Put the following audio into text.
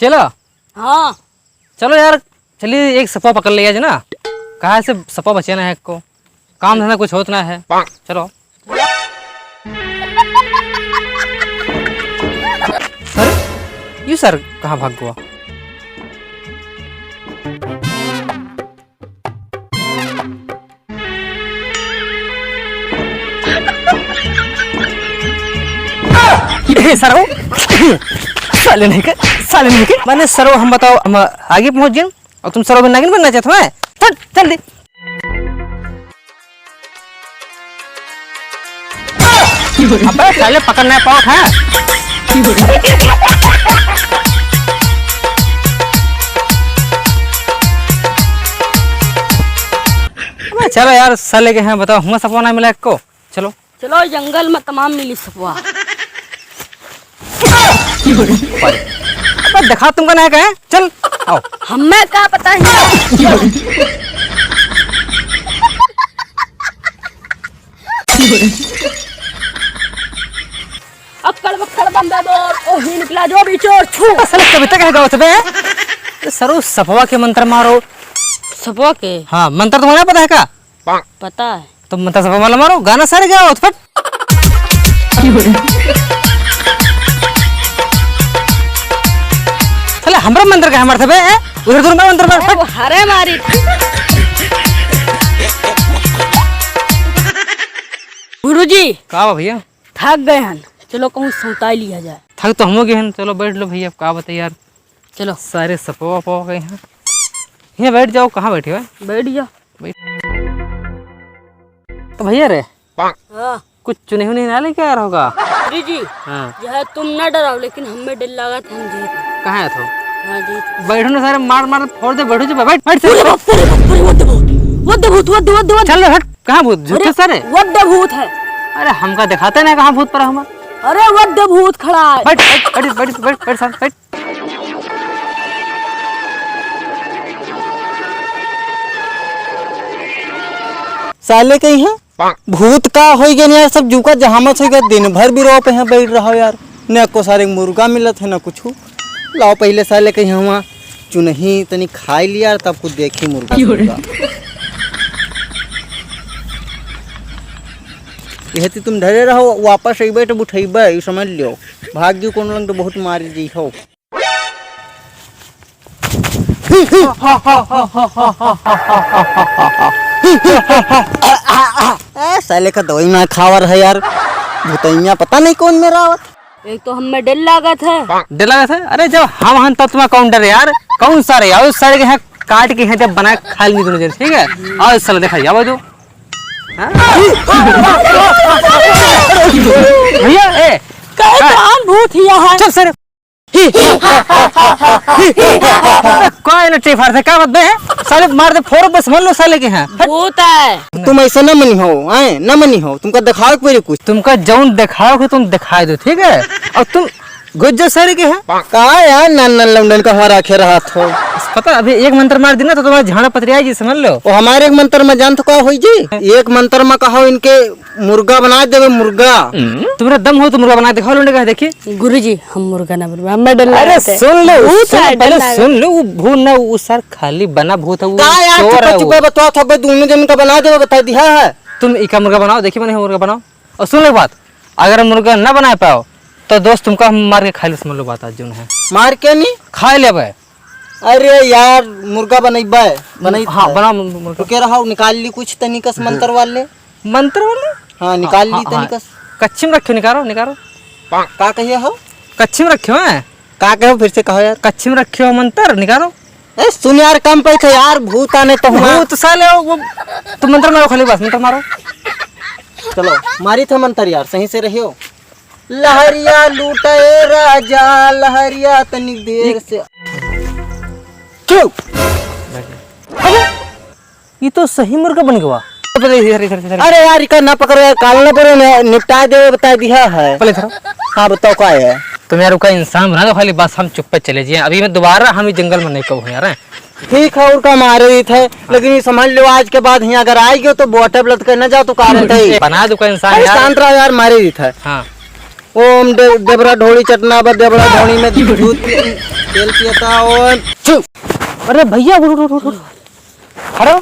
चलो हाँ चलो यार, चलिए एक सपा पकड़ लिया जाए ना, कहाँ से सपा बचाना है को, काम धंधा कुछ होता ना है। चलो सर, यू सर कहाँ भाग गया? सर साले नहीं के मैंने सरो, हम बताओ, हम आगे पहुंच गए और तुम सरो नागिन बनना चाहते हो? चल चल दे। अबे साले पकड़ना है पाओ है। चलो यार, साले के हैं बताओ, हमें सपना नहीं मिला को। चलो चलो, जंगल में तमाम मिली सपवा। अब दिखा तुमका नहीं कहे, चल आओ। हमें क्या पता है। अक्कड़ बक्कड़ बंदा दौड़, ओही निकला जो भी चोर छू। साले कविता कहे गाओ तबे सरो सपवा के मंत्र मारो। सपवा के? हाँ, मंत्र तुम्हें पता है क्या? पता है। तो मंत्र सपवा वाला मारो, गाना सारे गाओ फट। साले हमरा मंत्र का मारते बे, उधर दूर मंत्र मार फट। हरे मारी गुरुजी। का भैया थक गए हैं, चलो कहूँ सौता लिया जाए। थक तो हम हो गए हैं, चलो बैठ लो भैया। का बताइए यार, चलो सारे सपवा पवा गए हैं, यहाँ बैठ जाओ। कहाँ बैठे हो? बैठ जा। तो भैया रे, हाँ कुछ चुने हुए नहीं लेके आ रहा होगा? गुरुजी, हाँ, यह तुम न डराओ, लेकिन हमें डर लगा था, हम जीत। कहाँ है तो? हाँ जीत। बैठो ना सारे, मार मार फोड़ दे। बैठो जो, बैठ बैठ वद्द चल हट। कहाँ भूत? झूठे सारे भूत है। अरे हमका दिखाते ना कहाँ भूत पर हम। अरे वद्द भूत खड़ा है। बैठ बैठ बैठ बैठ बैठ बैठ साथ बैठ। साले कहीं है भूत का हो गया यार, सब जुका जहामत हो गया। दिन भर भी रो पे हैं बैठ रहा हो यार, न को सारे मुर्गा मिलत है न कुछ। लाओ पहले साले कहीं हुआ चुनही तनी खाई लिया, तब कुछ देखी मुर्गा। यह तुम धरे रहो, वापस अबे तो उठेबे, समझ लो। भाग्य कौन लंग तो बहुत मार जी हो। साले का दवाई में खावर है यार, भूतैया पता नहीं कौन मेरा आवत। एक तो हमें डर लगा था। डर लगा था? अरे जब हम हन तब तुम्हें कौन डर यार? कौन सारे आओ सारे के हैं, काट के हैं जब बना खा ली दोनों जन, ठीक है? आओ साला देखा जाओ जो भैया। ए भूत यहाँ चल सर कोई ना टेफार से क्या बात है? साले मार दे फोड़ बस, मान लो साले के हैं। भूत है। तुम ऐसा न मनी हो, आए न मनी हो, तुमका दिखाओ पहले कुछ। तुमका जौन दिखाओ कि तुम दिखाई दो, ठीक है? और तुम गुज्जर सारे के हैं। कहा यार नन लंडन का हमारा आखे रहा था। पता अभी एक मंत्र मार देना तो तुम्हारा झाड़ा पतरी आएगी, समझ लो। वो हमारे एक मंत्र में जान तो क्या हो जी, एक मंत्र में कहो इनके मुर्गा बना देवे। मुर्गा तुम्हारा दम हो तो मुर्गा बना दिखाओ। लोग देखिए गुरुजी, हम मुर्गा ना बनवा, हमें डर लगा। अरे सुन लो, पहले सुन लो, वो भूत ना, वो सर खाली बना भूत है, वो चोर है। चुप बताओ था, दोनों जन का बना देवे, बता दिया है। तुम इका मुर्गा बनाओ, देखिए मैंने मुर्गा बनाओ। और सुन लो बात, अगर मुर्गा न बना पाओ तो दोस्त तुमका हम मार के खा ले, समझ लो बात। आज जो है मार के नहीं खा ले भाई। अरे यार मुर्गा बनैबे बनई। हाँ बना मुर्गा। तो कह रहा हूँ निकाल ली कुछ तनिकस मंत्र वाले। मंत्र वाले? हाँ निकाल ली तनिकस। कच्ची में रखियो, निकालो निकालो। का कहिए हो? कच्ची में रखियो है? का कहो फिर से कहो यार। कच्ची में रखियो मंत्र, निकालो। ए सुन यार, कम पैसे यार, भूत आने तो भूत साले वो तुम मंत्र मारो खाली, बस मंत्र मारो। चलो मारी थे मंत्र यार, सही से रहियो। लहरिया लूटे राजा, लहरिया तनी देर से। चुप। ये तो सही मुर्गा बन गया। अरे यार इका ना पकड़ो यार, कालने पर निपटा दे, बता दिया है। पहले थोड़ा हाँ बताओ क्या है। तुम यार का इंसान बना दो खाली, बस हम चुप पे चले जाए। अभी मैं दोबारा हम जंगल में नहीं कहूँ यार। ठीक है, उनका मारे ही थे, लेकिन ये समझ लो आज के बाद यहाँ अगर आएगी तो बोटब लत कर न जाओ तो कारण थे। बना दो का इंसान शांत रहो यार, मारे ही थे। हाँ ओम देवरा ढोड़ी चटना, देवरा ढोड़ी में दूध तेल पियता और अरे भैया उठ उठ उठ उठ खड़ो